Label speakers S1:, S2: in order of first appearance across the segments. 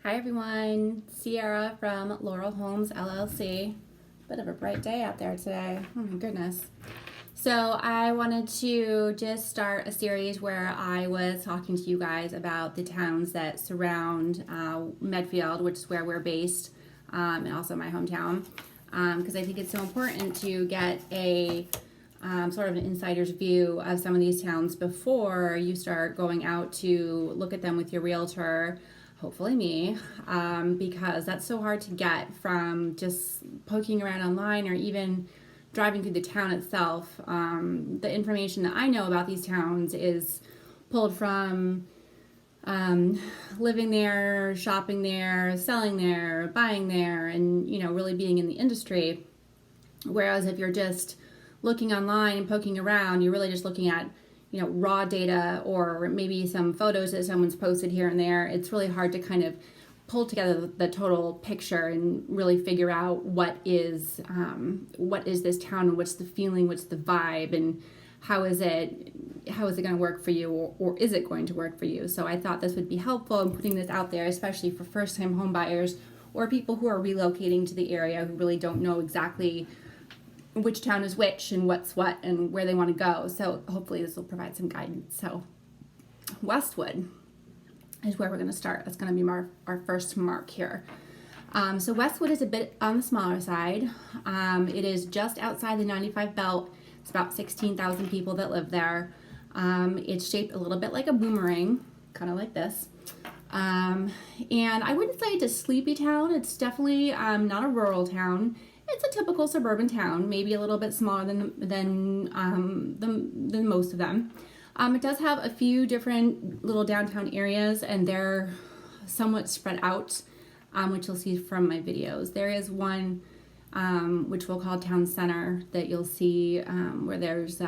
S1: Hi everyone, Sierra from Laurel Homes LLC. Bit of a bright day out there today. Oh my goodness. So I wanted to just start a series where I was talking to you guys about the towns that surround Medfield, which is where we're based, and also my hometown, because I think it's so important to get a sort of an insider's view of some of these towns before you start going out to look at them with your realtor, hopefully me, because that's so hard to get from just poking around online or even driving through the town itself. The information that I know about these towns is pulled from living there, shopping there, selling there, buying there, and really being in the industry. Whereas if you're just looking online and poking around, you're really just looking at raw data or maybe some photos that someone's posted here and there. It's really hard to kind of pull together the total picture and really figure out what is this town and what's the feeling, what's the vibe, and how is it going to work for you, or is it going to work for you. So I thought this would be helpful in putting this out there, especially for first-time home buyers or people who are relocating to the area who really don't know exactly which town is which and what's what and where they want to go. So hopefully this will provide some guidance. So Westwood is where we're going to start. That's going to be our first mark here. So Westwood is a bit on the smaller side. It is just outside the 95 belt. It's about 16,000 people that live there. It's shaped a little bit like a boomerang, kind of like this. And I wouldn't say it's a sleepy town. It's definitely not a rural town. It's a typical suburban town, maybe a little bit smaller than most of them. It does have a few different little downtown areas, and they're somewhat spread out, which you'll see from my videos. There is one which we'll call Town Center that you'll see where there's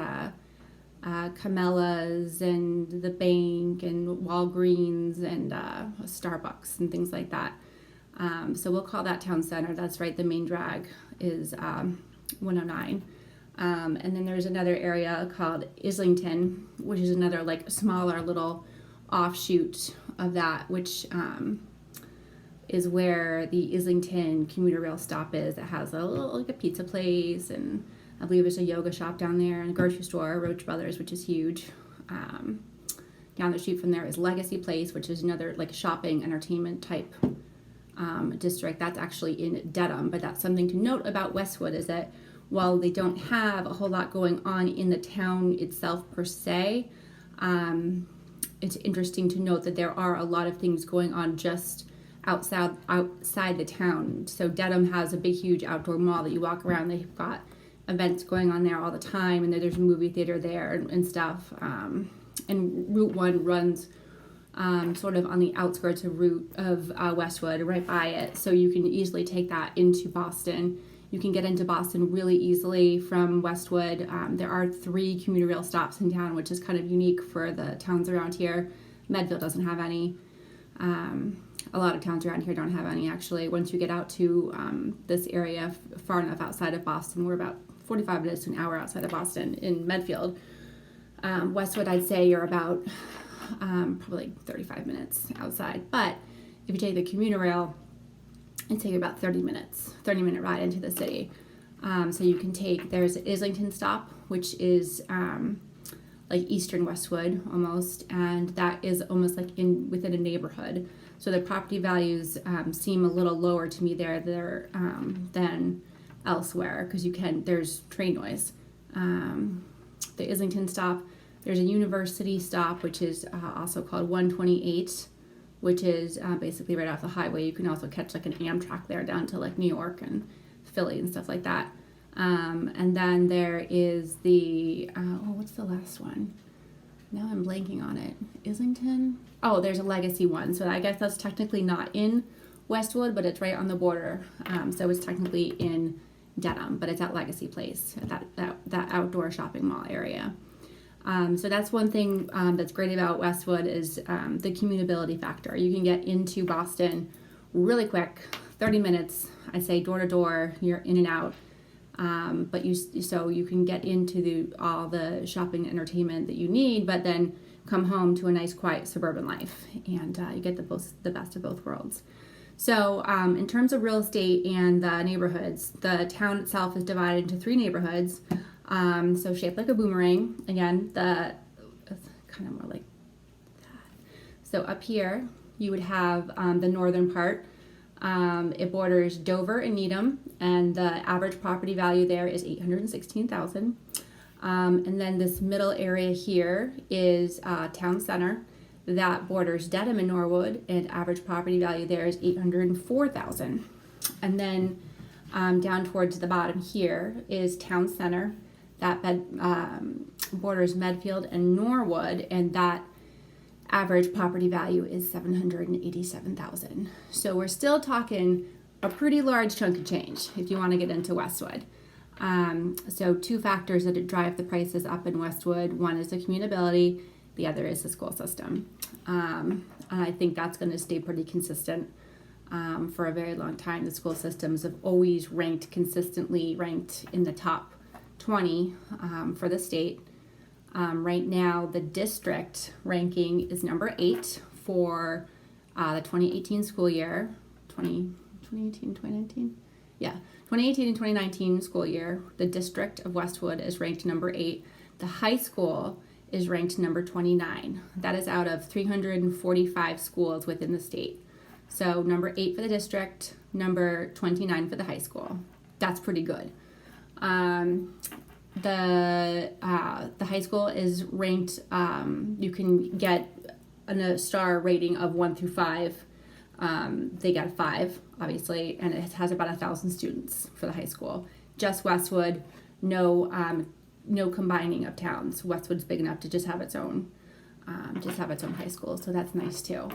S1: Camellas and the bank and Walgreens and Starbucks and things like that. So we'll call that Town Center. That's right, the main drag is 109. And then there's another area called Islington, which is another like smaller little offshoot of that, which is where the Islington commuter rail stop is. It has a little like a pizza place, and I believe there's a yoga shop down there and a grocery store, Roach Brothers, which is huge. Down the street from there is Legacy Place, which is another like shopping entertainment type district. That's actually in Dedham, but that's something to note about Westwood is that while they don't have a whole lot going on in the town itself per se, it's interesting to note that there are a lot of things going on just outside the town. So Dedham has a big, huge outdoor mall that you walk around. They've got events going on there all the time, and there's a movie theater there and stuff. And Route 1 runs sort of on the outskirts of Westwood, right by it. So you can easily take that into Boston. You can get into Boston really easily from Westwood. There are 3 commuter rail stops in town, which is kind of unique for the towns around here. Medfield doesn't have any. A lot of towns around here don't have any, actually. Once you get out to this area far enough outside of Boston, we're about 45 minutes to an hour outside of Boston in Medfield. Westwood, I'd say you're about probably 35 minutes outside. But if you take the commuter rail, it'd take about 30-minute ride into the city. So you can there's Islington stop, which is like eastern Westwood almost, and that is almost like within a neighborhood. So the property values seem a little lower to me there than elsewhere, because there's train noise. The Islington stop, there's a university stop, which is also called 128, which is basically right off the highway. You can also catch like an Amtrak there down to like New York and Philly and stuff like that. And then there is what's the last one? Now I'm blanking on it. Islington? Oh, there's a Legacy one. So I guess that's technically not in Westwood, but it's right on the border. So it's technically in Dedham, but it's at Legacy Place, that outdoor shopping mall area. So that's one thing that's great about Westwood is the commutability factor. You can get into Boston really quick, 30 minutes, I'd say door to door, you're in and out. But you can get into all the shopping entertainment that you need, but then come home to a nice, quiet suburban life, and you get the best of both worlds. So in terms of real estate and the neighborhoods, the town itself is divided into 3 neighborhoods, so shaped like a boomerang. Again, kind of more like that. So up here, you would have the northern part. It borders Dover and Needham, and the average property value there is $816,000. And then this middle area here is Town Center that borders Dedham and Norwood, and average property value there is $804,000. And then down towards the bottom here is Town Center that borders Medfield and Norwood, and that average property value is $787,000. So we're still talking a pretty large chunk of change if you want to get into Westwood. So 2 factors that drive the prices up in Westwood. One is the commutability, the other is the school system. And I think that's going to stay pretty consistent for a very long time. The school systems have always consistently ranked in the top 20 for the state. Right now, the district ranking is number 8 for the 2018 school year. 2018 and 2019 school year. The district of Westwood is ranked number 8. The high school is ranked number 29. That is out of 345 schools within the state. So number 8 for the district, number 29 for the high school. That's pretty good. The high school is ranked, you can get a star rating of 1 through 5. They got a 5, obviously, and it has about 1,000 students for the high school. Just Westwood, no combining of towns. Westwood's big enough to just have its own high school, so that's nice too.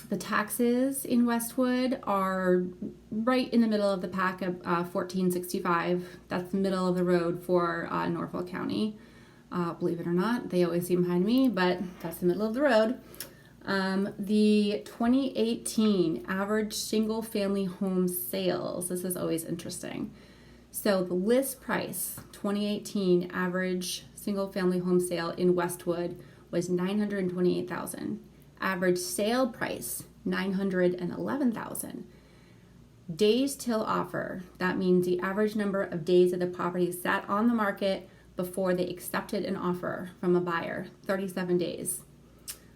S1: The taxes in Westwood are right in the middle of the pack of $14.65. That's the middle of the road for Norfolk County. Believe it or not, they always seem high to me, but that's the middle of the road. The 2018 average single-family home sales, this is always interesting. So the list price, 2018 average single-family home sale in Westwood was $928,000. Average sale price, $911,000. Days till offer, that means the average number of days that the property sat on the market before they accepted an offer from a buyer, 37 days.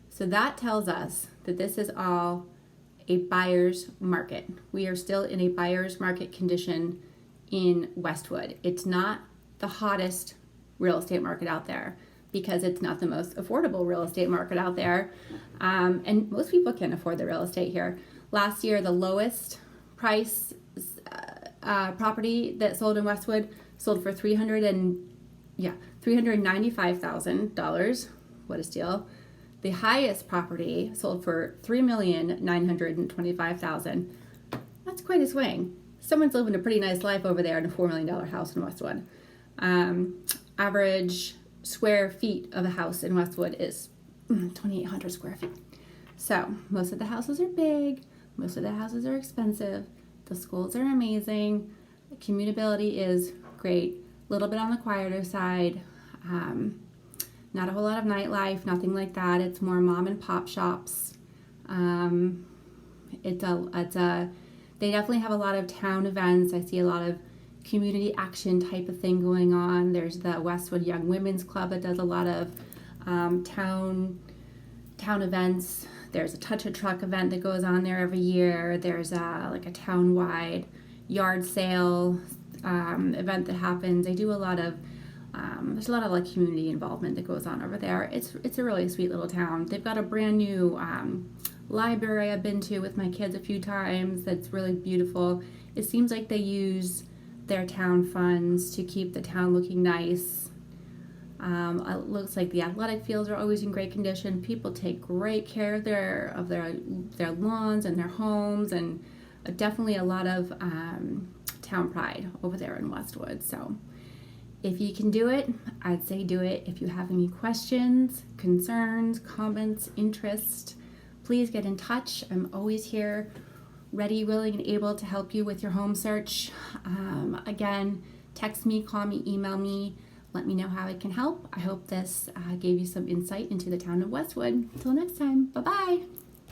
S1: So that tells us that this is all a buyer's market. We are still in a buyer's market condition in Westwood. It's not the hottest real estate market out there because it's not the most affordable real estate market out there. And most people can afford the real estate here. Last year, the lowest price property that sold in Westwood sold for $395,000. What a steal. The highest property sold for $3,925,000. That's quite a swing. Someone's living a pretty nice life over there in a $4 million house in Westwood. Average square feet of a house in Westwood is 2,800 square feet. So most of the houses are big. Most of the houses are expensive. The schools are amazing. The commutability is great. A little bit on the quieter side. Not a whole lot of nightlife, nothing like that. It's more mom and pop shops. They definitely have a lot of town events. I see a lot of community action type of thing going on. There's the Westwood Young Women's Club that does a lot of town events. There's a Touch a Truck event that goes on there every year. There's like a town-wide yard sale event that happens. They do a lot of there's a lot of like community involvement that goes on over there. It's a really sweet little town. They've got a brand new library I've been to with my kids a few times that's really beautiful. It seems like they use their town funds to keep the town looking nice. It looks like the athletic fields are always in great condition. People take great care of their lawns and their homes, and definitely a lot of town pride over there in Westwood. So if you can do it, I'd say do it. If you have any questions, concerns, comments, interest, please get in touch. I'm always here, ready, willing, and able to help you with your home search. Again, text me, call me, email me. let me know how I can help. I hope this gave you some insight into the town of Westwood. Until next time, bye-bye.